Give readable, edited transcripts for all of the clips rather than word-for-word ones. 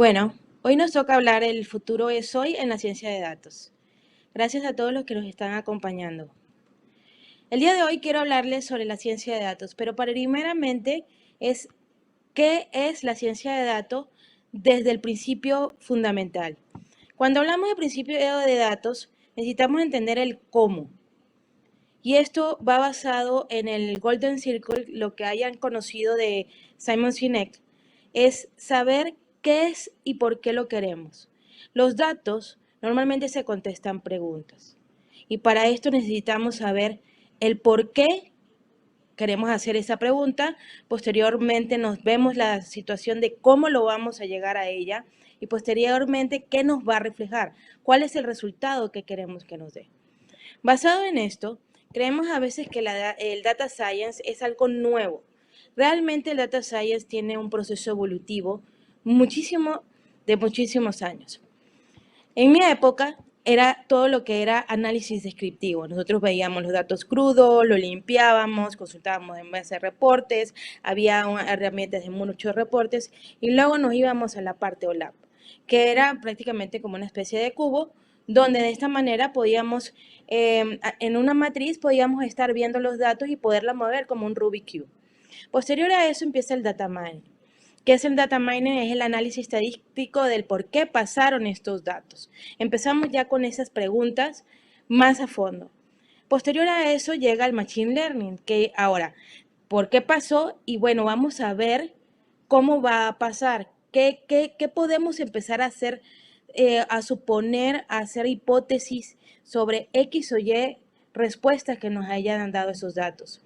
Bueno, hoy nos toca hablar el futuro es hoy en la ciencia de datos. Gracias a todos los que nos están acompañando. El día de hoy quiero hablarles sobre la ciencia de datos, pero primeramente es qué es la ciencia de datos desde el principio fundamental. Cuando hablamos de principio de datos, necesitamos entender el cómo. Y esto va basado en el Golden Circle, lo que hayan conocido de Simon Sinek, es saber qué es y por qué lo queremos. Los datos normalmente se contestan preguntas. Y para esto necesitamos saber el por qué queremos hacer esa pregunta. Posteriormente nos vemos la situación de cómo lo vamos a llegar a ella y posteriormente qué nos va a reflejar, cuál es el resultado que queremos que nos dé. Basado en esto, creemos a veces que el data science es algo nuevo. Realmente el data science tiene un proceso evolutivo de muchísimos años. En mi época era todo lo que era análisis descriptivo. Nosotros veíamos los datos crudos, lo limpiábamos, consultábamos en base a reportes, había herramientas de muchos reportes y luego nos íbamos a la parte OLAP, que era prácticamente como una especie de cubo donde de esta manera podíamos, en una matriz podíamos estar viendo los datos y poderla mover como un Rubik Cube. Posterior a eso empieza el data mining. ¿Qué es el data mining? Es el análisis estadístico del por qué pasaron estos datos. Empezamos ya con esas preguntas más a fondo. Posterior a eso llega el machine learning, que ahora, ¿por qué pasó? Y bueno, vamos a ver cómo va a pasar, qué podemos empezar a hacer, a suponer, a hacer hipótesis sobre X o Y respuestas que nos hayan dado esos datos.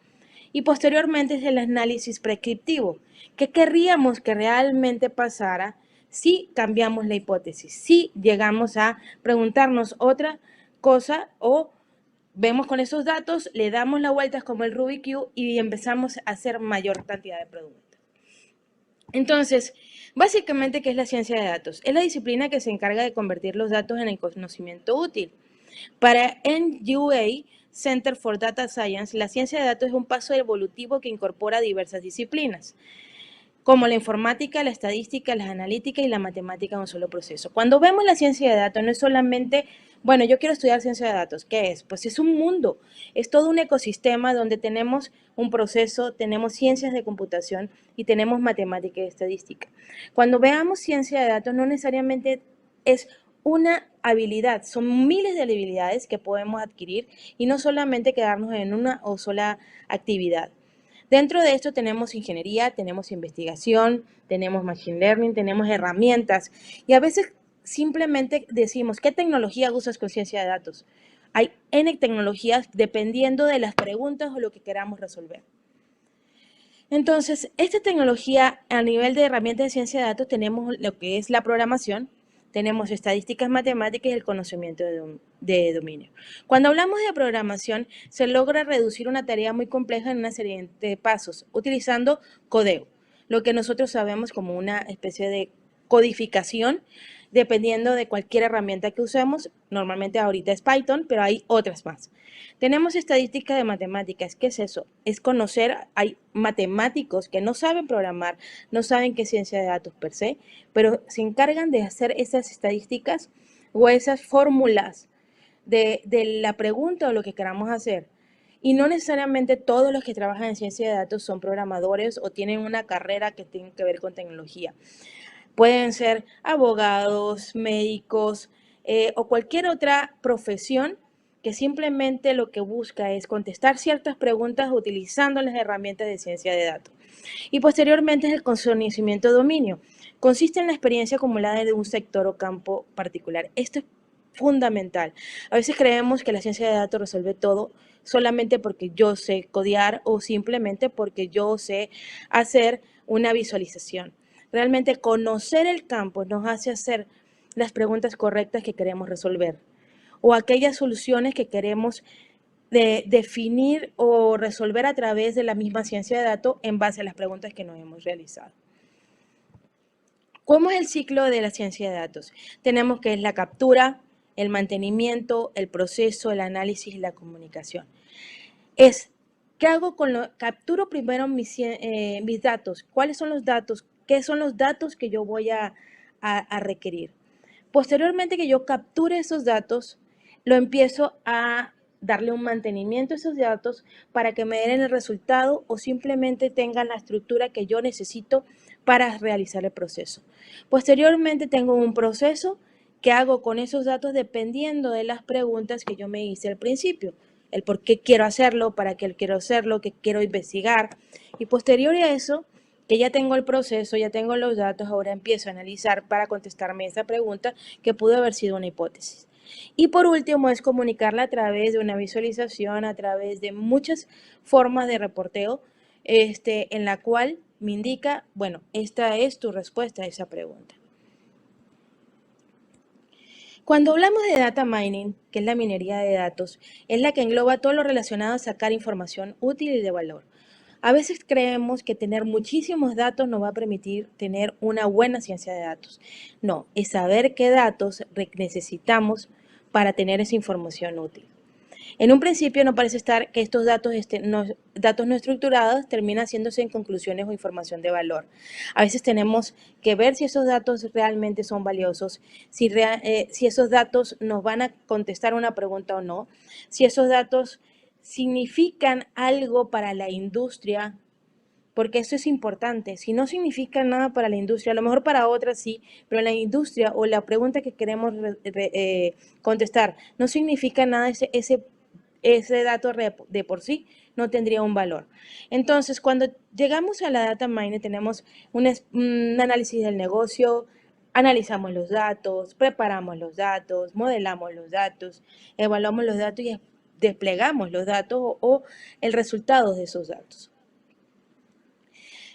Y posteriormente es el análisis prescriptivo. ¿Qué querríamos que realmente pasara si cambiamos la hipótesis? Si llegamos a preguntarnos otra cosa o vemos con esos datos, le damos la vuelta como el Rubik Cube y empezamos a hacer mayor cantidad de preguntas. Entonces, básicamente, ¿qué es la ciencia de datos? Es la disciplina que se encarga de convertir los datos en el conocimiento útil. Para NUA, Center for Data Science, la ciencia de datos es un paso evolutivo que incorpora diversas disciplinas, como la informática, la estadística, la analítica y la matemática en un solo proceso. Cuando vemos la ciencia de datos, no es solamente, bueno, yo quiero estudiar ciencia de datos, ¿qué es? Pues es un mundo, es todo un ecosistema donde tenemos un proceso, tenemos ciencias de computación y tenemos matemática y estadística. Cuando veamos ciencia de datos, no necesariamente es una habilidad, son miles de habilidades que podemos adquirir y no solamente quedarnos en una o sola actividad. Dentro de esto tenemos ingeniería, tenemos investigación, tenemos machine learning, tenemos herramientas y a veces simplemente decimos, ¿qué tecnología usas con ciencia de datos? Hay N tecnologías dependiendo de las preguntas o lo que queramos resolver. Entonces, esta tecnología a nivel de herramientas de ciencia de datos tenemos lo que es la programación, tenemos estadísticas matemáticas y el conocimiento de dominio. Cuando hablamos de programación, se logra reducir una tarea muy compleja en una serie de pasos, utilizando codeo, lo que nosotros sabemos como una especie de codificación, dependiendo de cualquier herramienta que usemos. Normalmente ahorita es Python, pero hay otras más. Tenemos estadística de matemáticas. ¿Qué es eso? Es conocer, hay matemáticos que no saben programar, no saben qué es ciencia de datos per se, pero se encargan de hacer esas estadísticas o esas fórmulas de la pregunta o lo que queramos hacer. Y no necesariamente todos los que trabajan en ciencia de datos son programadores o tienen una carrera que tiene que ver con tecnología. Pueden ser abogados, médicos o cualquier otra profesión que simplemente lo que busca es contestar ciertas preguntas utilizando las herramientas de ciencia de datos. Y posteriormente es el conocimiento de dominio. Consiste en la experiencia acumulada de un sector o campo particular. Esto es fundamental. A veces creemos que la ciencia de datos resuelve todo solamente porque yo sé codear o simplemente porque yo sé hacer una visualización. Realmente conocer el campo nos hace hacer las preguntas correctas que queremos resolver o aquellas soluciones que queremos definir o resolver a través de la misma ciencia de datos en base a las preguntas que nos hemos realizado. ¿Cómo es el ciclo de la ciencia de datos? Tenemos que es la captura, el mantenimiento, el proceso, el análisis y la comunicación. ¿Qué hago con lo? Capturo primero mis datos. ¿Cuáles son los datos? ¿Qué son los datos que yo voy a a requerir. Posteriormente que yo capture esos datos, lo empiezo a darle un mantenimiento a esos datos para que me den el resultado o simplemente tengan la estructura que yo necesito para realizar el proceso. Posteriormente tengo un proceso que hago con esos datos dependiendo de las preguntas que yo me hice al principio. El por qué quiero hacerlo, para qué quiero hacerlo, qué quiero investigar. Y posterior a eso, que ya tengo el proceso, ya tengo los datos, ahora empiezo a analizar para contestarme esa pregunta que pudo haber sido una hipótesis. Y por último es comunicarla a través de una visualización, a través de muchas formas de reporteo, en la cual me indica, bueno, esta es tu respuesta a esa pregunta. Cuando hablamos de data mining, que es la minería de datos, es la que engloba todo lo relacionado a sacar información útil y de valor. A veces creemos que tener muchísimos datos nos va a permitir tener una buena ciencia de datos. No, es saber qué datos necesitamos para tener esa información útil. En un principio no parece estar que estos datos, datos no estructurados terminan haciéndose en conclusiones o información de valor. A veces tenemos que ver si esos datos realmente son valiosos, si esos datos nos van a contestar una pregunta o no, si esos datos significan algo para la industria, porque eso es importante. Si no significa nada para la industria, a lo mejor para otras sí, pero en la industria o la pregunta que queremos contestar no significa nada ese dato de por sí no tendría un valor. Entonces, cuando llegamos a la data mining, tenemos un análisis del negocio, analizamos los datos, preparamos los datos, modelamos los datos, evaluamos los datos y desplegamos los datos o el resultado de esos datos.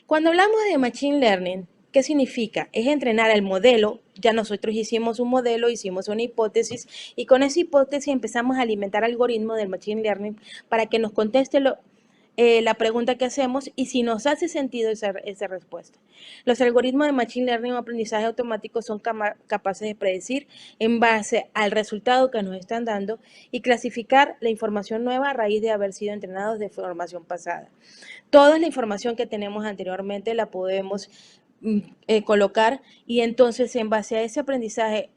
Cuando hablamos de Machine Learning, ¿qué significa? Es entrenar el modelo. Ya nosotros hicimos un modelo, hicimos una hipótesis y con esa hipótesis empezamos a alimentar algoritmos del Machine Learning para que nos conteste la pregunta que hacemos y si nos hace sentido esa respuesta. Los algoritmos de Machine Learning o aprendizaje automático son capaces de predecir en base al resultado que nos están dando y clasificar la información nueva a raíz de haber sido entrenados de formación pasada. Toda la información que tenemos anteriormente la podemos colocar y entonces en base a ese aprendizaje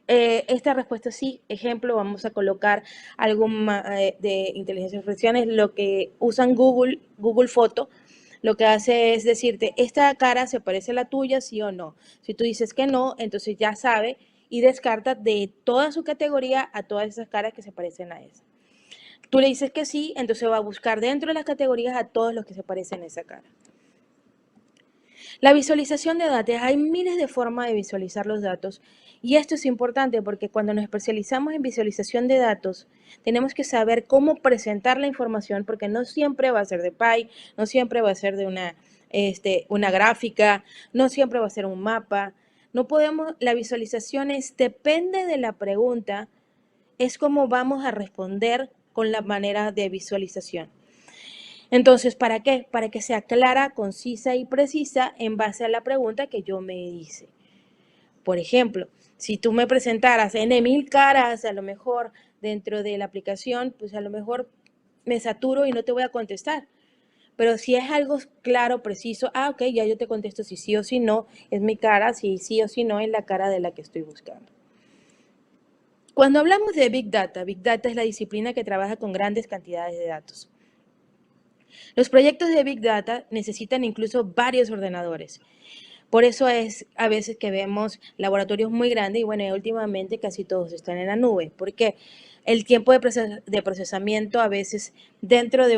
esta respuesta sí, ejemplo, vamos a colocar algo de inteligencia artificial, lo que usan Google Foto, lo que hace es decirte, esta cara se parece a la tuya, sí o no. Si tú dices que no, entonces ya sabe y descarta de toda su categoría a todas esas caras que se parecen a esa. Tú le dices que sí, entonces va a buscar dentro de las categorías a todos los que se parecen a esa cara. La visualización de datos, hay miles de formas de visualizar los datos y esto es importante porque cuando nos especializamos en visualización de datos, tenemos que saber cómo presentar la información porque no siempre va a ser de pie, no siempre va a ser de una gráfica, no siempre va a ser un mapa. No podemos, la visualización depende de la pregunta, es como vamos a responder con la manera de visualización. Entonces, ¿para qué? Para que sea clara, concisa y precisa en base a la pregunta que yo me hice. Por ejemplo, si tú me presentaras N1000 caras, a lo mejor dentro de la aplicación, pues a lo mejor me saturo y no te voy a contestar. Pero si es algo claro, preciso, ok, ya yo te contesto si sí o si no, es mi cara, si sí o si no, es la cara de la que estoy buscando. Cuando hablamos de Big Data es la disciplina que trabaja con grandes cantidades de datos. Los proyectos de Big Data necesitan incluso varios ordenadores. Por eso es a veces que vemos laboratorios muy grandes y bueno, últimamente casi todos están en la nube, porque el tiempo de procesamiento a veces dentro de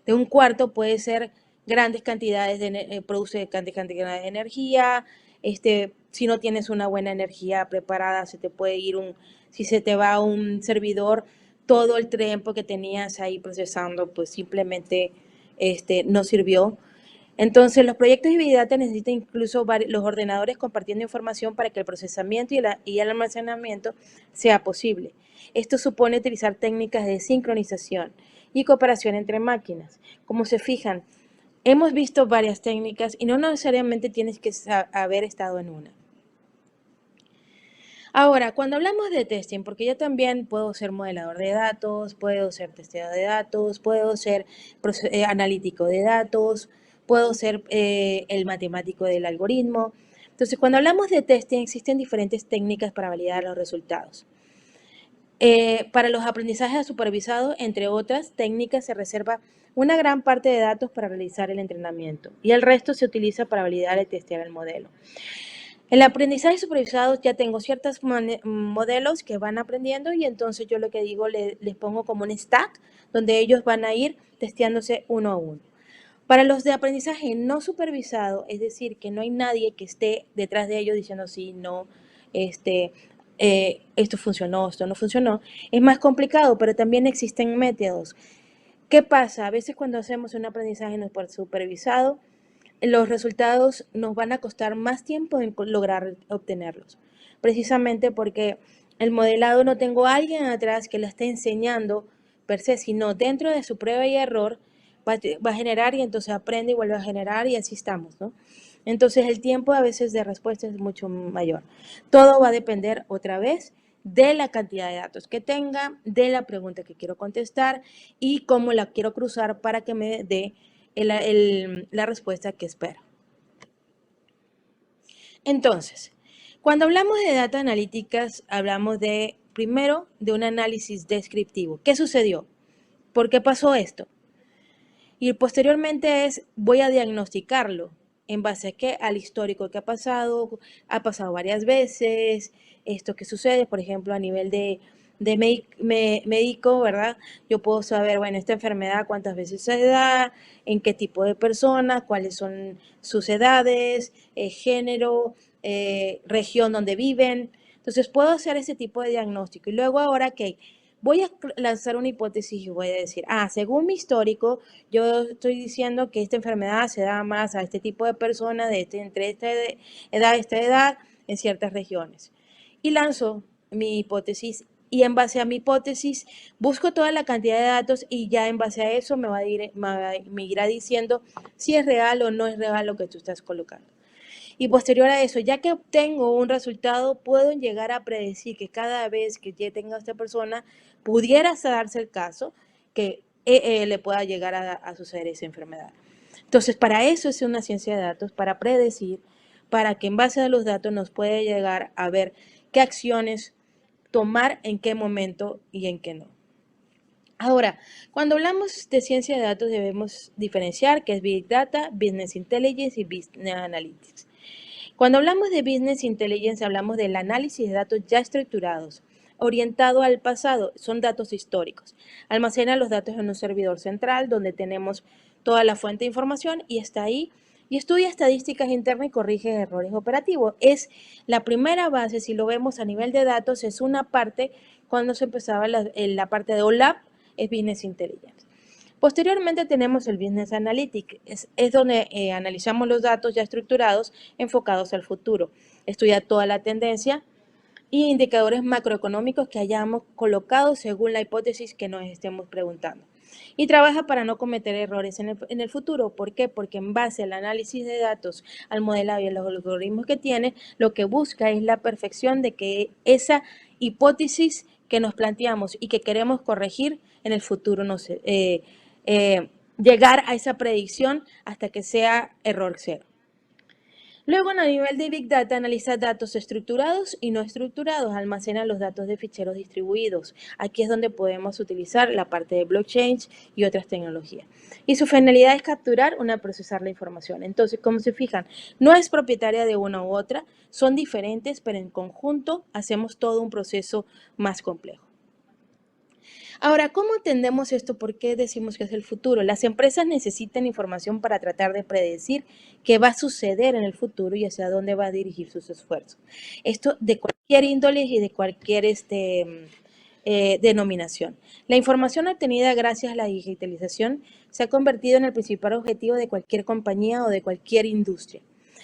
un cuarto puede ser grandes cantidades produce grandes cantidades de energía. Si no tienes una buena energía preparada, se te puede ir si se te va un servidor, todo el tiempo que tenías ahí procesando, pues simplemente no sirvió. Entonces, los proyectos de Big Data necesitan incluso los ordenadores compartiendo información para que el procesamiento y el almacenamiento sea posible. Esto supone utilizar técnicas de sincronización y cooperación entre máquinas. Como se fijan, hemos visto varias técnicas y no necesariamente tienes que haber estado en una. Ahora, cuando hablamos de testing, porque yo también puedo ser modelador de datos, puedo ser testeador de datos, puedo ser analítico de datos, puedo ser el matemático del algoritmo. Entonces, cuando hablamos de testing, existen diferentes técnicas para validar los resultados. Para los aprendizajes supervisados, entre otras técnicas, se reserva una gran parte de datos para realizar el entrenamiento y el resto se utiliza para validar y testear el modelo. En el aprendizaje supervisado ya tengo ciertos modelos que van aprendiendo y entonces yo lo que digo les pongo como un stack donde ellos van a ir testeándose uno a uno. Para los de aprendizaje no supervisado, es decir, que no hay nadie que esté detrás de ellos diciendo sí, no, esto funcionó, esto no funcionó, es más complicado, pero también existen métodos. ¿Qué pasa? A veces cuando hacemos un aprendizaje no supervisado, los resultados nos van a costar más tiempo en lograr obtenerlos, precisamente porque el modelado no tengo a alguien atrás que le esté enseñando per se, sino dentro de su prueba y error va a generar y entonces aprende y vuelve a generar y así estamos, ¿no? Entonces el tiempo a veces de respuesta es mucho mayor. Todo va a depender otra vez de la cantidad de datos que tenga, de la pregunta que quiero contestar y cómo la quiero cruzar para que me dé la respuesta que espero. Entonces, cuando hablamos de data analíticas, hablamos de, primero, de un análisis descriptivo. ¿Qué sucedió? ¿Por qué pasó esto? Y posteriormente voy a diagnosticarlo. ¿En base a qué? Al histórico que ha pasado varias veces, esto que sucede, por ejemplo, a nivel de médico, ¿verdad? Yo puedo saber, bueno, esta enfermedad cuántas veces se da, en qué tipo de personas, cuáles son sus edades, género, región donde viven. Entonces puedo hacer ese tipo de diagnóstico. Y luego ahora que voy a lanzar una hipótesis y voy a decir, según mi histórico, yo estoy diciendo que esta enfermedad se da más a este tipo de personas entre esta edad en ciertas regiones. Y lanzo mi hipótesis y en base a mi hipótesis busco toda la cantidad de datos y ya en base a eso me irá diciendo si es real o no es real lo que tú estás colocando. Y posterior a eso, ya que obtengo un resultado, puedo llegar a predecir que cada vez que ya tenga esta persona, pudiera darse el caso que le pueda llegar a suceder esa enfermedad. Entonces, para eso es una ciencia de datos, para predecir, para que en base a los datos nos puede llegar a ver qué acciones tomar en qué momento y en qué no. Ahora, cuando hablamos de ciencia de datos debemos diferenciar qué es Big Data, Business Intelligence y Business Analytics. Cuando hablamos de Business Intelligence, hablamos del análisis de datos ya estructurados, orientado al pasado, son datos históricos. Almacena los datos en un servidor central donde tenemos toda la fuente de información y está ahí y estudia estadísticas internas y corrige errores operativos. Es la primera base, si lo vemos a nivel de datos, es una parte cuando se empezaba la parte de OLAP, es Business Intelligence. Posteriormente tenemos el Business Analytics, es donde analizamos los datos ya estructurados enfocados al futuro. Estudia toda la tendencia y indicadores macroeconómicos que hayamos colocado según la hipótesis que nos estemos preguntando. Y trabaja para no cometer errores en el futuro. ¿Por qué? Porque en base al análisis de datos, al modelado y a los algoritmos que tiene, lo que busca es la perfección de que esa hipótesis que nos planteamos y que queremos corregir en el futuro no se, llegar a esa predicción hasta que sea error cero. Luego, a nivel de Big Data, analiza datos estructurados y no estructurados, almacena los datos de ficheros distribuidos. Aquí es donde podemos utilizar la parte de blockchain y otras tecnologías. Y su finalidad es capturar procesar la información. Entonces, como se fijan, no es propietaria de una u otra, son diferentes, pero en conjunto hacemos todo un proceso más complejo. Ahora, ¿cómo entendemos esto? ¿Por qué decimos que es el futuro? Las empresas necesitan información para tratar de predecir qué va a suceder en el futuro y hacia dónde va a dirigir sus esfuerzos. Esto de cualquier índole y de cualquier denominación. La información obtenida gracias a la digitalización se ha convertido en el principal objetivo de cualquier compañía o de cualquier industria.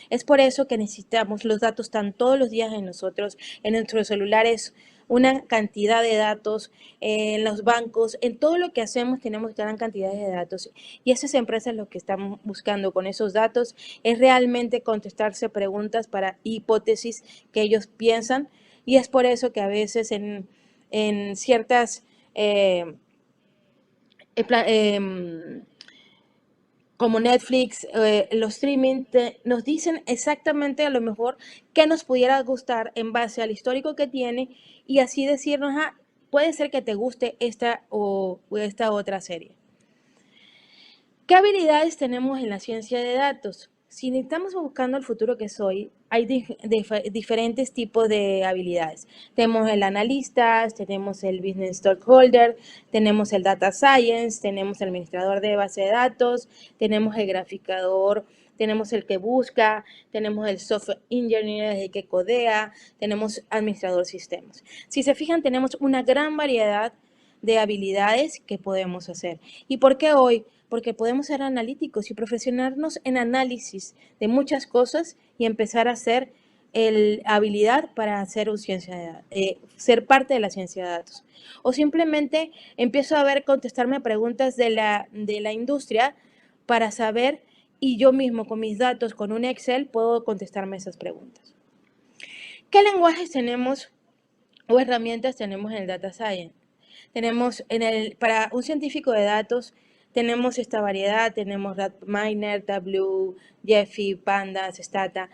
Es por eso que necesitamos los datos, están todos los días en nosotros, en nuestros celulares, una cantidad de datos, en los bancos, en todo lo que hacemos tenemos gran cantidad de datos. Y esas empresas lo que están buscando con esos datos es realmente contestarse preguntas para hipótesis que ellos piensan. Y es por eso que a veces en ciertas como Netflix, los streaming, nos dicen exactamente a lo mejor qué nos pudiera gustar en base al histórico que tiene y así decirnos, ah, puede ser que te guste esta o esta otra serie. ¿Qué habilidades tenemos en la ciencia de datos? Si estamos buscando el futuro que soy, hay diferentes tipos de habilidades. Tenemos el analista, tenemos el business stakeholder, tenemos el data science, tenemos el administrador de base de datos, tenemos el graficador, tenemos el que busca, tenemos el software engineer, el que codea, tenemos administrador de sistemas. Si se fijan, tenemos una gran variedad de habilidades que podemos hacer. ¿Y por qué hoy? Porque podemos ser analíticos y profesionarnos en análisis de muchas cosas y empezar a hacer habilidad para hacer ser parte de la ciencia de datos. O simplemente empiezo a ver, contestarme preguntas de la industria para saber y yo mismo con mis datos, con un Excel, puedo contestarme esas preguntas. ¿Qué lenguajes tenemos o herramientas tenemos en el Data Science? Tenemos para un científico de datos, tenemos esta variedad, tenemos RapidMiner, Tableau, Gephi, Pandas, Stata.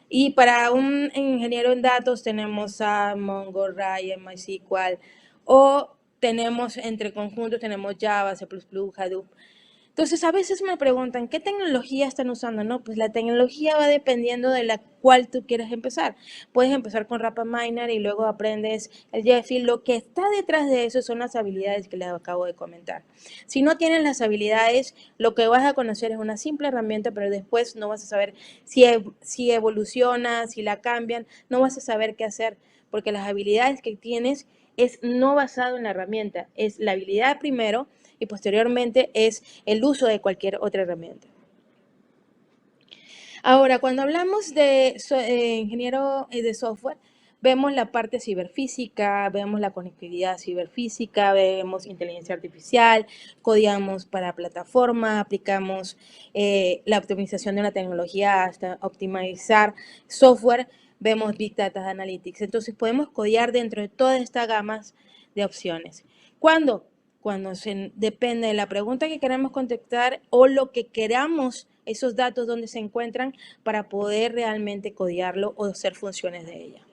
Y para un ingeniero en datos tenemos a Mongo, Mongo, MySQL, o tenemos entre conjuntos, tenemos Java, C++, Hadoop. Entonces, a veces me preguntan, ¿qué tecnología están usando? No, pues la tecnología va dependiendo de la cual tú quieras empezar. Puedes empezar con RapidMiner y luego aprendes el Gephi. Lo que está detrás de eso son las habilidades que les acabo de comentar. Si no tienes las habilidades, lo que vas a conocer es una simple herramienta, pero después no vas a saber si evoluciona, si la cambian, no vas a saber qué hacer, porque las habilidades que tienes es no basado en la herramienta, es la habilidad primero y posteriormente es el uso de cualquier otra herramienta. Ahora, cuando hablamos de ingeniero de software, vemos la parte ciberfísica, vemos la conectividad ciberfísica, vemos inteligencia artificial, codiamos para plataforma, aplicamos la optimización de una tecnología hasta optimizar software, vemos Big Data Analytics. Entonces podemos codiar dentro de todas estas gamas de opciones. ¿Cuándo? Cuando depende de la pregunta que queremos contestar o lo que queramos, esos datos donde se encuentran para poder realmente codiarlo o hacer funciones de ella.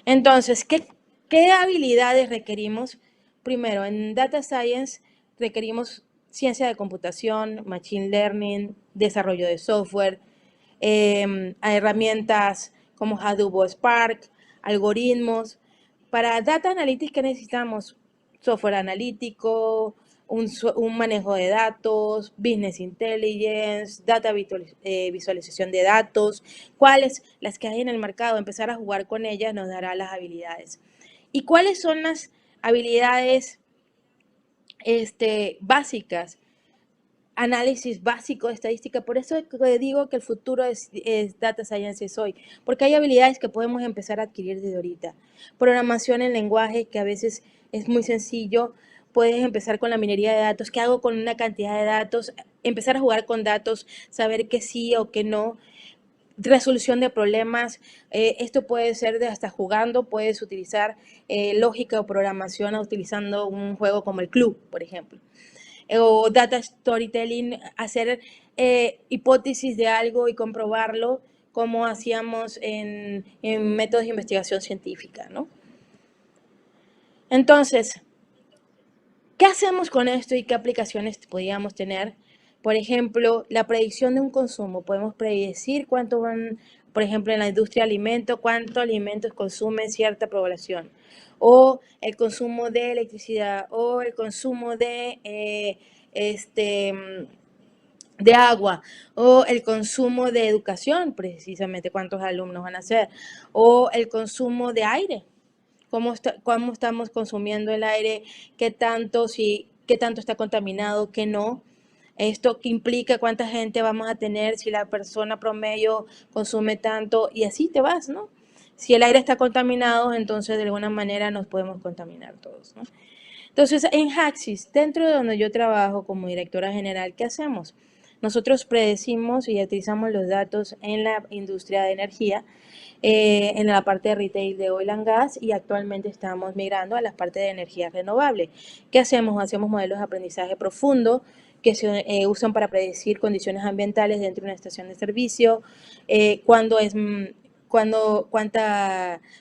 Entonces, ¿qué habilidades requerimos? Primero, en Data Science requerimos ciencia de computación, Machine Learning, desarrollo de software, a herramientas como Hadoop o Spark, algoritmos. Para Data Analytics, ¿qué necesitamos? Software analítico, un manejo de datos, business intelligence, visualización de datos, cuáles las que hay en el mercado, empezar a jugar con ellas nos dará las habilidades. ¿Y cuáles son las habilidades básicas? Análisis básico de estadística, por eso digo que el futuro es Data Science hoy, porque hay habilidades que podemos empezar a adquirir desde ahorita. Programación en lenguaje, que a veces es muy sencillo, puedes empezar con la minería de datos, ¿qué hago con una cantidad de datos? Empezar a jugar con datos, saber que sí o que no. Resolución de problemas, esto puede ser de hasta jugando, puedes utilizar lógica o programación utilizando un juego como el Club, por ejemplo. O data storytelling, hacer hipótesis de algo y comprobarlo como hacíamos en métodos de investigación científica, ¿no? Entonces, ¿qué hacemos con esto y qué aplicaciones podríamos tener? Por ejemplo, la predicción de un consumo. Podemos predecir cuánto van, por ejemplo, en la industria de alimentos, cuántos alimentos consume cierta población. O el consumo de electricidad, o el consumo de agua, o el consumo de educación, precisamente cuántos alumnos van a ser, o el consumo de aire, cómo estamos consumiendo el aire, qué tanto está contaminado, qué no. Esto que implica cuánta gente vamos a tener, si la persona promedio consume tanto, y así te vas, ¿no? Si el aire está contaminado, entonces de alguna manera nos podemos contaminar todos, ¿no? Entonces, en Haxis, dentro de donde yo trabajo como directora general, ¿qué hacemos? Nosotros predecimos y utilizamos los datos en la industria de energía, en la parte de retail de oil and gas, y actualmente estamos migrando a la parte de energía renovable. ¿Qué hacemos? Hacemos modelos de aprendizaje profundo que se usan para predecir condiciones ambientales dentro de una estación de servicio, cuánta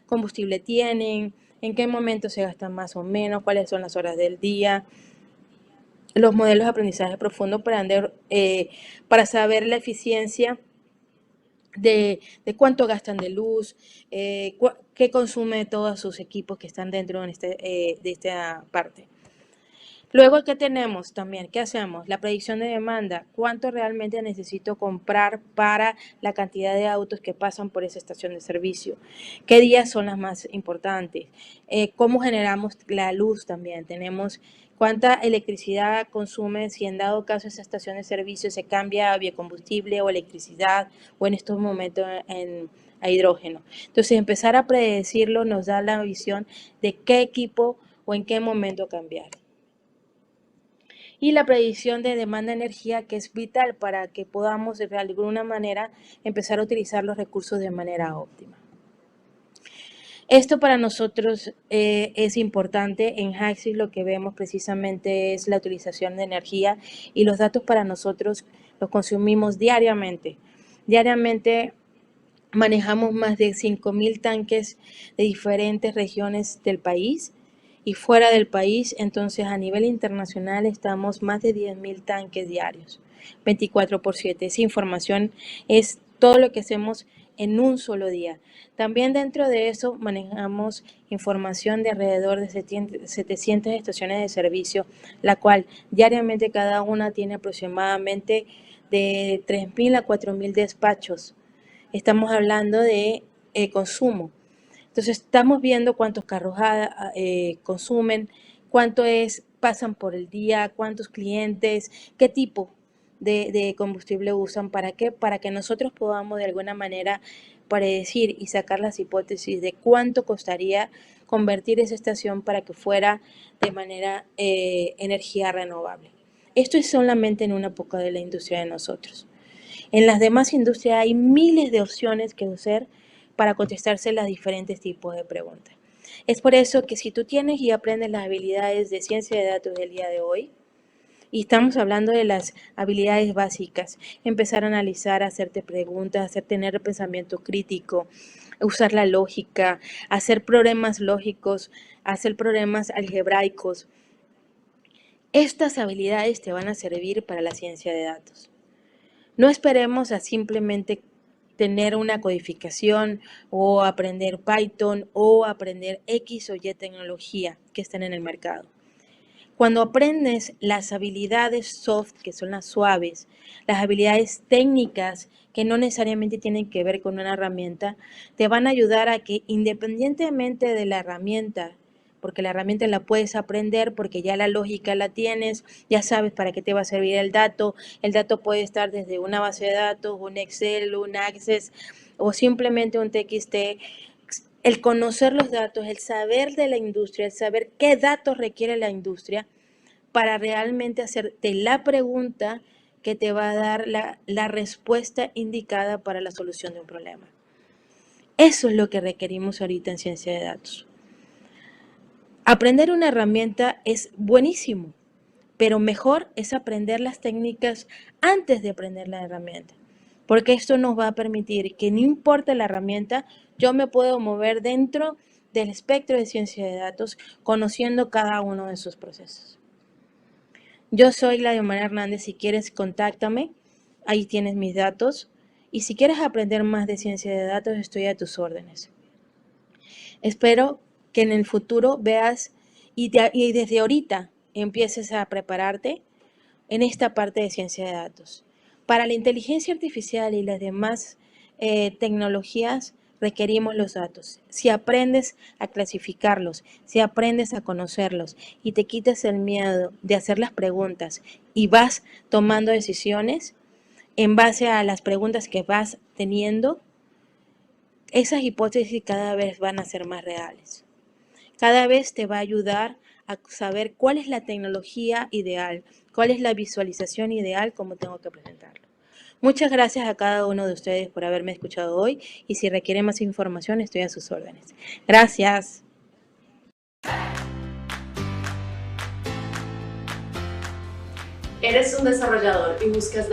combustible tienen, en qué momento se gastan más o menos, cuáles son las horas del día, los modelos de aprendizaje profundo para saber la eficiencia de cuánto gastan de luz, qué consume todos sus equipos que están dentro de esta parte. Luego, ¿qué tenemos también? ¿Qué hacemos? La predicción de demanda. ¿Cuánto realmente necesito comprar para la cantidad de autos que pasan por esa estación de servicio? ¿Qué días son las más importantes? ¿Cómo generamos la luz también? Tenemos cuánta electricidad consume si en dado caso esa estación de servicio se cambia a biocombustible o electricidad o en estos momentos a hidrógeno. Entonces, empezar a predecirlo nos da la visión de qué equipo o en qué momento cambiar. Y la predicción de demanda de energía, que es vital para que podamos de alguna manera empezar a utilizar los recursos de manera óptima. Esto para nosotros es importante. En Haxis lo que vemos precisamente es la utilización de energía y los datos para nosotros los consumimos diariamente. Diariamente manejamos más de 5.000 tanques de diferentes regiones del país y fuera del país. Entonces a nivel internacional estamos más de 10.000 tanques diarios, 24/7. Esa información es todo lo que hacemos en un solo día. También dentro de eso manejamos información de alrededor de 700 estaciones de servicio, la cual diariamente cada una tiene aproximadamente de 3.000 a 4.000 despachos. Estamos hablando de consumo. Entonces estamos viendo cuántos carros consumen, pasan por el día, cuántos clientes, qué tipo de combustible usan, ¿para qué? Para que nosotros podamos de alguna manera predecir y sacar las hipótesis de cuánto costaría convertir esa estación para que fuera de manera energía renovable. Esto es solamente en una poca de la industria de nosotros. En las demás industrias hay miles de opciones que usar para contestarse las diferentes tipos de preguntas. Es por eso que si tú tienes y aprendes las habilidades de ciencia de datos del día de hoy, y estamos hablando de las habilidades básicas, empezar a analizar, hacerte preguntas, tener pensamiento crítico, usar la lógica, hacer problemas lógicos, hacer problemas algebraicos. Estas habilidades te van a servir para la ciencia de datos. No esperemos a simplemente tener una codificación o aprender Python o aprender X o Y tecnología que estén en el mercado. Cuando aprendes las habilidades soft, que son las suaves, las habilidades técnicas que no necesariamente tienen que ver con una herramienta, te van a ayudar a que independientemente de la herramienta, porque la herramienta la puedes aprender porque ya la lógica la tienes, ya sabes para qué te va a servir el dato puede estar desde una base de datos, un Excel, un Access o simplemente un TXT. El conocer los datos, el saber de la industria, el saber qué datos requiere la industria para realmente hacerte la pregunta que te va a dar la respuesta indicada para la solución de un problema. Eso es lo que requerimos ahorita en ciencia de datos. Aprender una herramienta es buenísimo, pero mejor es aprender las técnicas antes de aprender la herramienta, porque esto nos va a permitir que no importa la herramienta, yo me puedo mover dentro del espectro de ciencia de datos conociendo cada uno de sus procesos. Yo soy Gladiomara Hernández. Si quieres, contáctame, ahí tienes mis datos, y si quieres aprender más de ciencia de datos, estoy a tus órdenes. Espero que en el futuro veas y desde ahorita empieces a prepararte en esta parte de ciencia de datos. Para la inteligencia artificial y las demás tecnologías requerimos los datos. Si aprendes a clasificarlos, si aprendes a conocerlos y te quitas el miedo de hacer las preguntas y vas tomando decisiones en base a las preguntas que vas teniendo, esas hipótesis cada vez van a ser más reales. Cada vez te va a ayudar a saber cuál es la tecnología ideal, cuál es la visualización ideal, cómo tengo que presentarlo. Muchas gracias a cada uno de ustedes por haberme escuchado hoy, y si requieren más información estoy a sus órdenes. Gracias. Eres un desarrollador y buscas